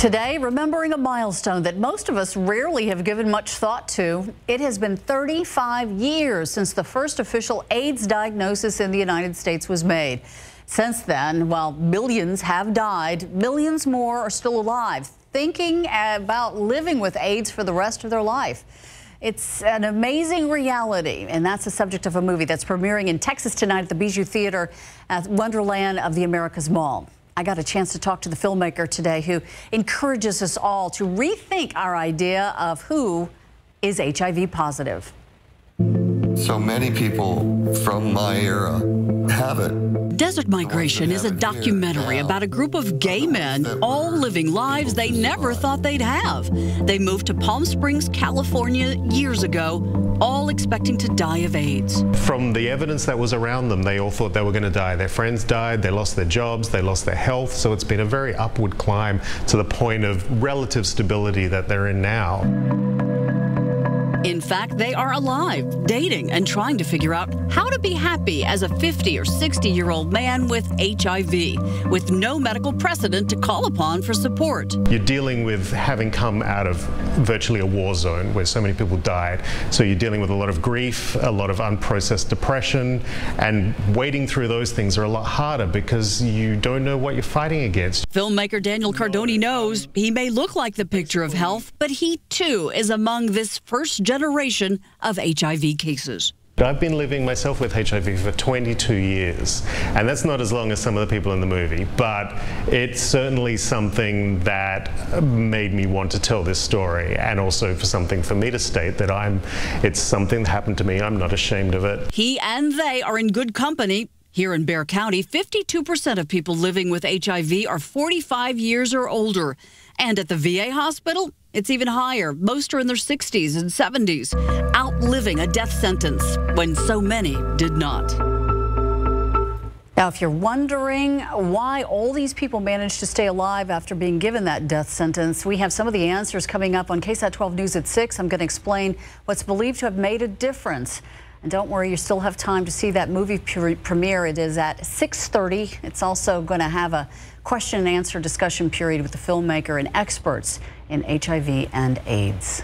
Today, remembering a milestone that most of us rarely have given much thought to. It has been 35 years since the first official AIDS diagnosis in the United States was made. Since then, while millions have died, millions more are still alive, thinking about living with AIDS for the rest of their life. It's an amazing reality, and that's the subject of a movie that's premiering in Texas tonight at the Bijou Theater at Wonderland of the Americas Mall. I got a chance to talk to the filmmaker today who encourages us all to rethink our idea of who is HIV positive. So many people from my era have it. Desert Migration is a documentary about a group of gay men all living lives they never thought they'd have. They moved to Palm Springs, California years ago, all expecting to die of AIDS. From the evidence that was around them, they all thought they were going to die. Their friends died, they lost their jobs, they lost their health, so it's been a very upward climb to the point of relative stability that they're in now. In fact, they are alive, dating, and trying to figure out how to be happy as a 50 or 60-year-old man with HIV, with no medical precedent to call upon for support. You're dealing with having come out of virtually a war zone where so many people died. So you're dealing with a lot of grief, a lot of unprocessed depression, and wading through those things are a lot harder because you don't know what you're fighting against. Filmmaker Daniel Cardoni knows he may look like the picture of health, but he too is among this first generation of HIV cases. I've been living myself with HIV for 22 years, and that's not as long as some of the people in the movie, but it's certainly something that made me want to tell this story, and also for something for me to state that it's something that happened to me. I'm not ashamed of it. He and they are in good company. Here in Bexar County, 52% of people living with HIV are 45 years or older. And at the VA hospital, it's even higher. Most are in their 60s and 70s, outliving a death sentence when so many did not. Now, if you're wondering why all these people managed to stay alive after being given that death sentence, we have some of the answers coming up on KSAT 12 News at 6. I'm going to explain what's believed to have made a difference. And don't worry, you still have time to see that movie premiere. It is at 6:30. It's also going to have a question and answer discussion period with the filmmaker and experts in HIV and AIDS.